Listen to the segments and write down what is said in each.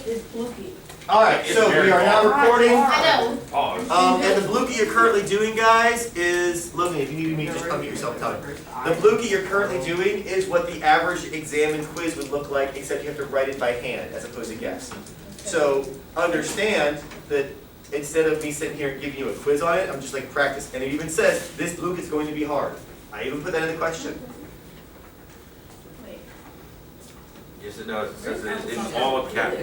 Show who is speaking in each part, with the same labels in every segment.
Speaker 1: is Blukey.
Speaker 2: Alright, so we are now recording.
Speaker 1: I know.
Speaker 2: And the Blukey you're currently doing, guys, is, Logan, if you need me, just unmute yourself, tell me. The Blukey you're currently doing is what the average exam and quiz would look like, except you have to write it by hand as opposed to guess. So understand that instead of me sitting here and giving you a quiz on it, I'm just like practice. And it even says, this Blukey is going to be hard. I even put that in the question.
Speaker 3: Yes, it does. It says it in all caps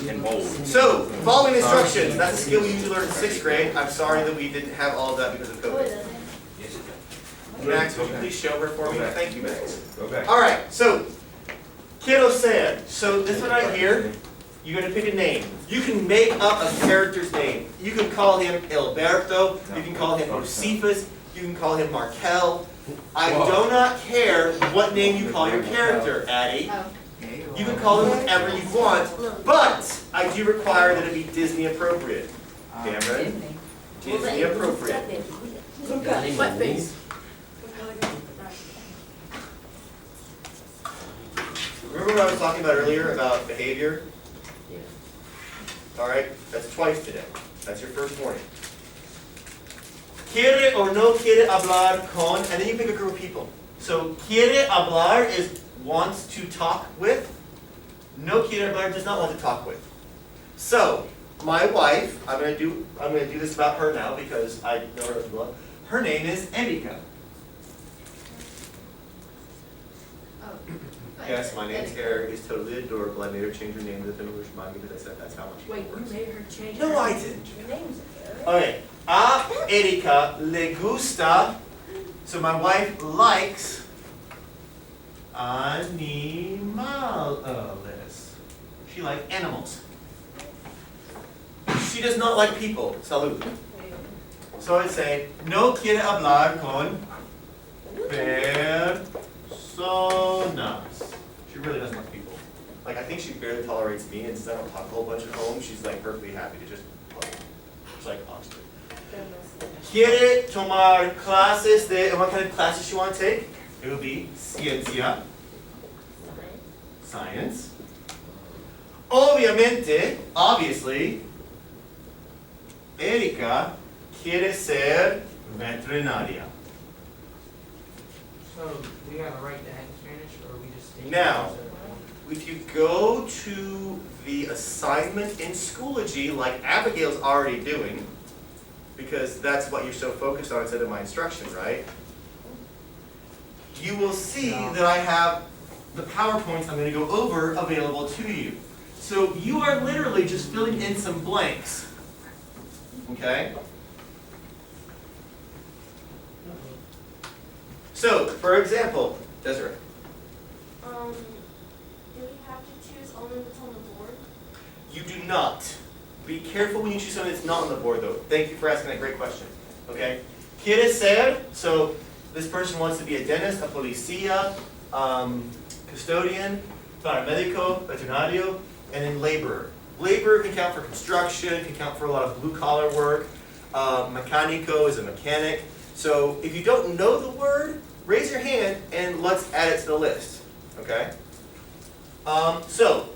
Speaker 3: in bold.
Speaker 2: So, following instructions, that's a skill we usually learn in 6th grade. I'm sorry that we didn't have all of that because of COVID. Max, would you please show her for me? Thank you, Max.
Speaker 3: Okay.
Speaker 2: Alright, so, kiddo said, so this one right here, you're going to pick a name. You can make up a character's name. You can call him Alberto, you can call him Josephus, you can call him Markel. I do not care what name you call your character, Addie. You can call him whatever you want, but I do require that it be Disney appropriate. Cameron? Disney appropriate.
Speaker 1: What face?
Speaker 2: Remember what I was talking about earlier about behavior? Alright, that's twice today. That's your first warning. Quiere or no quiere hablar con, and then you pick a group of people. So, quiere hablar is wants to talk with. No quiere hablar does not want to talk with. So, my wife, I'm gonna do this about her now because I know her as well. Her name is Erika. Yes, my name's Eric. It's totally adorable. I made her change her name to the English manga because I said that's how much she
Speaker 1: Wait, you
Speaker 2: works.
Speaker 1: made her change
Speaker 2: No,
Speaker 1: her
Speaker 2: I
Speaker 1: name.
Speaker 2: didn't.
Speaker 1: Your name's Eric.
Speaker 2: Okay. A Erika le gusta. So my wife likes animales. She likes animals. She does not like people. Salud. So I'd say, no quiere hablar con personas. She really doesn't like people. Like, I think she barely tolerates me, and since I don't talk a whole bunch at home, she's like perfectly happy to just play. It's like Oxford. Quiere tomar clases de, and what kind of classes she want to take? It will be ciencia, science. Obviamente, obviously, Erika quiere ser veterinaria.
Speaker 4: So we have a right to act Spanish, or we just take
Speaker 2: Now, if you go to the assignment in Schoology, like Abigail's already doing, because that's what you're so focused on instead of my instruction, right? You will see that I have the PowerPoints I'm going to go over available to you. So you are literally just filling in some blanks. Okay? So, for example, Desiree.
Speaker 5: Do we have to choose only what's on the board?
Speaker 2: You do not. Be careful when you choose something that's not on the board, though. Thank you for asking that great question. Okay? Quiere ser, so this person wants to be a dentist, a policía, custodian, paramédico, veterinario, and then laborer. Laborer can count for construction, can count for a lot of blue-collar work. Mecánico is a mechanic. So if you don't know the word, raise your hand and let's add it to the list. Okay? So,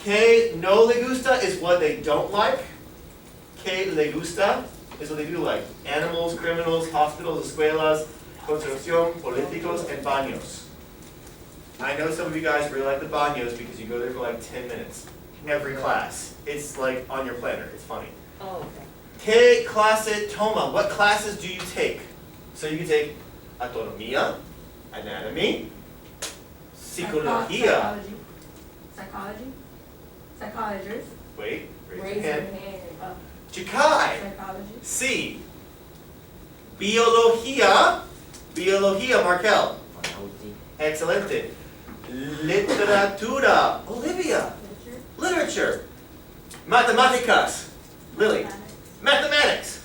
Speaker 2: que no le gusta is what they don't like. Que le gusta is what they do like. Animals, criminals, hospitals, escuelas, construcción, políticos, and baños. I know some of you guys really like the baños because you go there for like 10 minutes. Every class. It's like on your planner. It's funny.
Speaker 1: Oh, okay.
Speaker 2: Que clase toma? What classes do you take? So you can take autonomía, anatomy, psicología.
Speaker 1: Psychology. Psychologist.
Speaker 2: Wait, raise
Speaker 1: Raise
Speaker 2: your
Speaker 1: your
Speaker 2: hand.
Speaker 1: hand.
Speaker 2: Chicay.
Speaker 1: Psychology.
Speaker 2: C. Biología. Biología, Markel. Excelente. Literatura. Olivia. Literature. Matemáticas. Lily. Mathematics.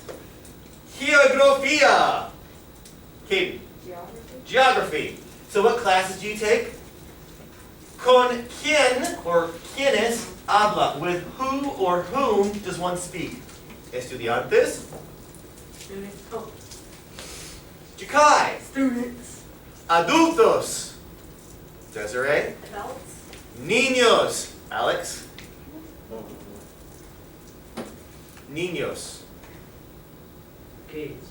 Speaker 2: Geografía. Katie.
Speaker 1: Geography.
Speaker 2: Geography. So what classes do you take? Con quién or quiénes habla. With who or whom does one speak? Estudiantes.
Speaker 1: Students. Oh,
Speaker 2: Chicay.
Speaker 1: students.
Speaker 2: Adultos. Desiree.
Speaker 5: Adults?
Speaker 2: Niños. Alex. Niños.
Speaker 4: Kids.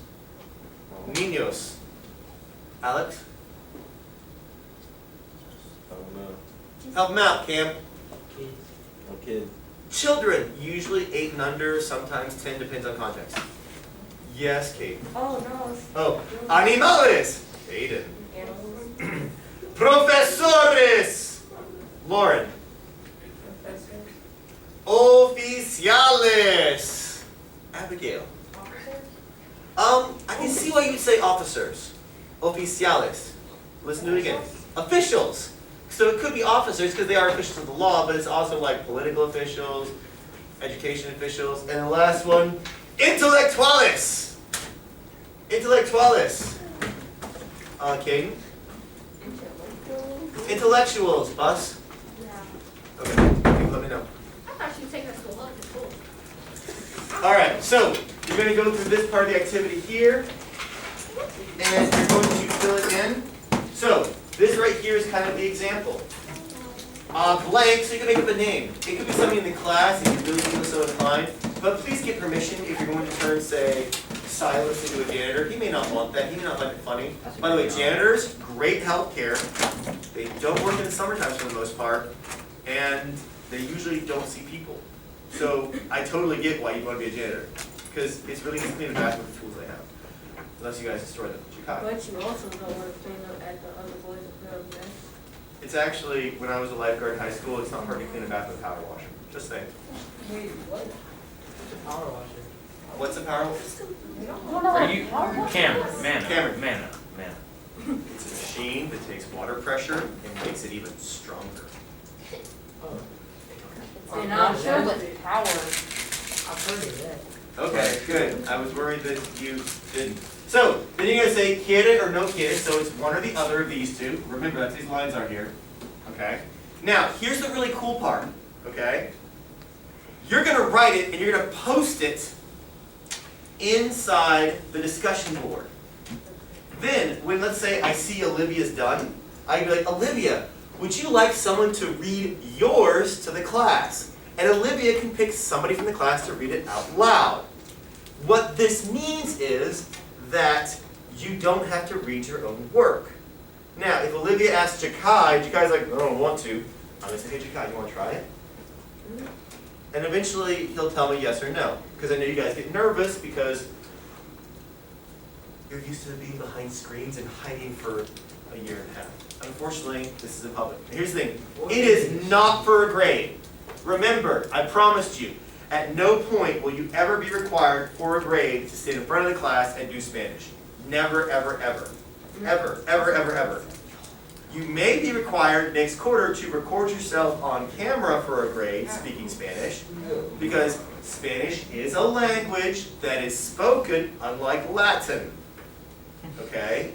Speaker 2: Niños. Alex?
Speaker 3: I don't know.
Speaker 2: Help them out, Cam.
Speaker 4: Kids.
Speaker 3: No kid.
Speaker 2: Children, usually 8 and under, sometimes 10, depends on context. Yes, Kate.
Speaker 5: Oh, no. it's-
Speaker 2: Oh, animales. Aiden.
Speaker 5: Animals.
Speaker 2: Profesores. Lauren.
Speaker 1: Professors.
Speaker 2: Oficiales. Abigail.
Speaker 5: Officers.
Speaker 2: I can see why you'd say officers. Oficiales. Listen to it again. Officials. So it could be officers because they are officials of the law, but it's also like political officials, education officials, and the last one, intellectuales. Intellectuales. Caden? Intellectuals, Bus?
Speaker 5: Yeah.
Speaker 2: Okay, let me know.
Speaker 5: I thought she was taking us to lunch at school.
Speaker 2: Alright, so you're going to go through this part of the activity here, and you're going to fill it in. So, this right here is kind of the example. Blank, so you can make up a name. It could be somebody in the class if you really feel so inclined, but please get permission if you're going to turn, say, Silas into a janitor. He may not want that, he may not find it funny. By the way, janitors, great health care. They don't work in the summertime for the most part, and they usually don't see people. So I totally get why you want to be a janitor, because it's really easy to clean the bathroom with the tools they have, unless you guys destroy them. Chicago.
Speaker 1: But you also don't want to clean up at the other boys and girls' nest.
Speaker 2: It's actually, when I was a lifeguard in high school, it's not hard to clean a bath with a power washer. Just saying.
Speaker 1: Wait, what?
Speaker 4: It's a power washer.
Speaker 2: What's a power washer?
Speaker 6: Are you, Cameron,
Speaker 2: Cameron.
Speaker 6: Manna.
Speaker 2: It's a machine that takes water pressure and makes it even stronger.
Speaker 4: Oh.
Speaker 1: And I'm sure
Speaker 4: I've
Speaker 1: that
Speaker 4: heard of that.
Speaker 2: Okay, good. I was worried that you didn't. So, then you're going to say quiere or no quiere, so it's one or the other of these two. Remember, that's these lines are here. Okay? Now, here's the really cool part. Okay? You're going to write it and you're going to post it inside the discussion board. Then, when let's say I see Olivia's done, I'd be like, Olivia, would you like someone to read yours to the class? And Olivia can pick somebody from the class to read it out loud. What this means is that you don't have to read your own work. Now, if Olivia asks Jakai, Jakai's like, I don't want to. I'm going to say, hey Jakai, you want to try it? And eventually he'll tell me yes or no. Because I know you guys get nervous because you're used to being behind screens and hiding for a year and a half. Unfortunately, this is in public. And here's the thing, it is not for a grade. Remember, I promised you, at no point will you ever be required for a grade to stand in front of the class and do Spanish. Never, ever, ever. Ever, ever, ever, ever. You may be required next quarter to record yourself on camera for a grade speaking Spanish, because Spanish is a language that is spoken unlike Latin. Okay?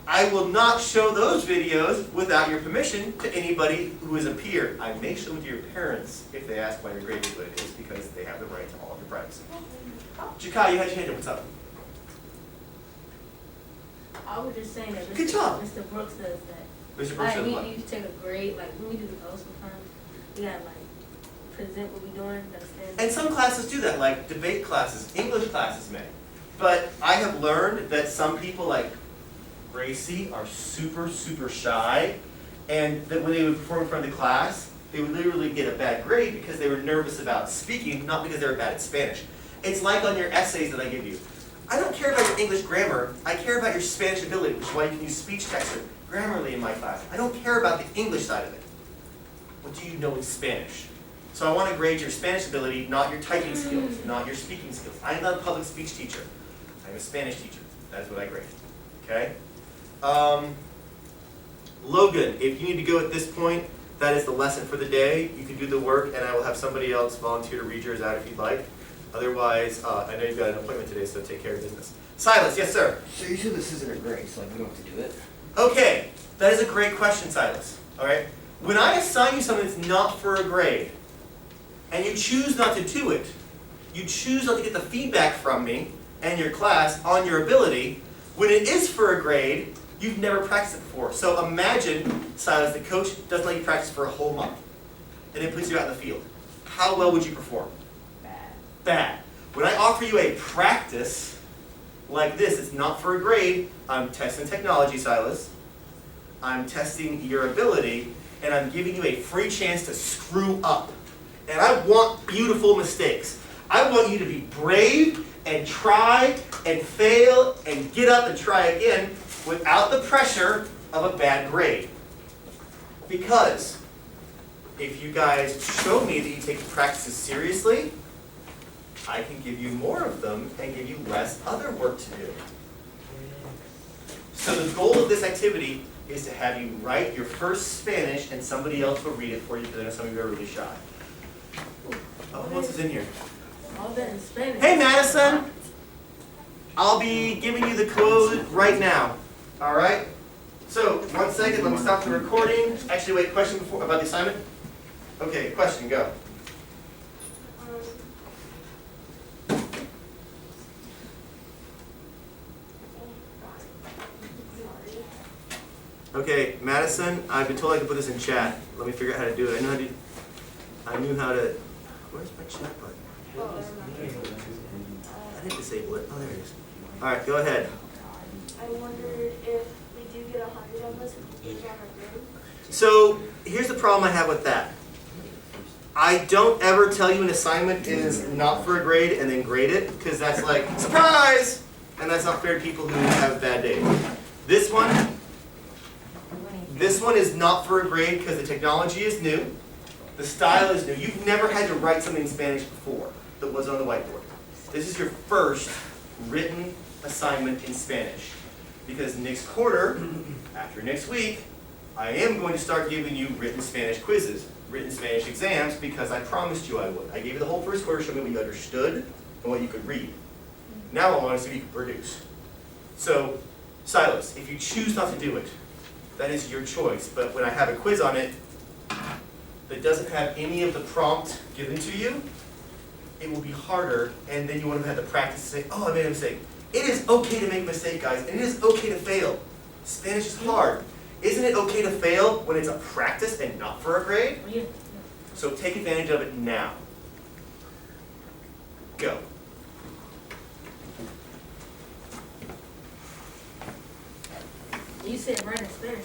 Speaker 2: I will not show those videos without your permission to anybody who is a peer. I may show them to your parents if they ask why your grade is what it is, because they have the right to all of your privacy. Jakai, you had your hand up. What's up?
Speaker 1: I was just saying that
Speaker 2: Good job.
Speaker 1: Mr. Brooks does that.
Speaker 2: Mr. Brooks
Speaker 1: Like,
Speaker 2: said
Speaker 1: we
Speaker 2: what?
Speaker 1: need to take a grade, like, when we do the goals sometimes, we gotta, like, present what we're doing, understand?
Speaker 2: And some classes do that, like debate classes, English classes may. But I have learned that some people, like Gracie, are super, super shy, and that when they would perform in front of the class, they would literally get a bad grade because they were nervous about speaking, not because they were bad at Spanish. It's like on your essays that I give you. I don't care about your English grammar, I care about your Spanish ability, which is why you can use speech text or Grammarly in my class. I don't care about the English side of it. What do you know in Spanish? So I want to grade your Spanish ability, not your typing skills, not your speaking skills. I am not a public speech teacher. I am a Spanish teacher. That is what I grade. Okay? Logan, if you need to go at this point, that is the lesson for the day. You can do the work, and I will have somebody else volunteer to read yours out if you'd like. Otherwise, I know you've got an appointment today, so take care of business. Silas, yes, sir.
Speaker 7: So you said this isn't a grade, so like we don't have to do it?
Speaker 2: Okay, that is a great question, Silas. All right? When I assign you something that's not for a grade, and you choose not to do it, you choose not to get the feedback from me and your class on your ability, when it is for a grade, you've never practiced it before. So imagine, Silas, the coach doesn't let you practice for a whole month, and then puts you out in the field. how well would you perform?
Speaker 4: Bad.
Speaker 2: Bad. When I offer you a practice like this, it's not for a grade. I'm testing technology, Silas. I'm testing your ability, and I'm giving you a free chance to screw up. And I want beautiful mistakes. I want you to be brave and try and fail and get up and try again without the pressure of a bad grade. Because if you guys show me that you take the practices seriously, I can give you more of them and give you less other work to do. So the goal of this activity is to have you write your first Spanish and somebody else will read it for you because I know some of you are really shy. Oh, who else is in here?
Speaker 1: All that in Spanish.
Speaker 2: Hey Madison! I'll be giving you the code right now. Alright? So, 1 second, let me stop the recording. Actually, wait, question before about the assignment? Okay, question, go. Okay, Madison, I've been told I can put this in chat. Let me figure out how to do it. I knew how to, where's my chat button? I didn't disable it. Oh, there it is. Alright, go ahead.
Speaker 5: I wondered if we do get 100 on this, we can on our grade.
Speaker 2: So, here's the problem I have with that. I don't ever tell you an assignment is not for a grade and then grade it, because that's like, surprise! And that's not fair to people who have bad days. This one is not for a grade because the technology is new, the style is new. You've never had to write something in Spanish before that was on the whiteboard. This is your first written assignment in Spanish. Because next quarter, after next week, I am going to start giving you written Spanish quizzes, written Spanish exams, because I promised you I would. I gave you the whole first quarter, showing me what you understood and what you could read. Now I want to see what you can produce. So, Silas, if you choose not to do it, that is your choice. But when I have a quiz on it that doesn't have any of the prompt given to you, it will be harder, and then you want to have the practice to say, oh, I made a mistake. It is okay to make a mistake, guys, and it is okay to fail. Spanish is hard. Isn't it okay to fail when it's a practice and not for a grade?
Speaker 1: Yeah.
Speaker 2: So take advantage of it now. Go.
Speaker 1: You said write in Spanish.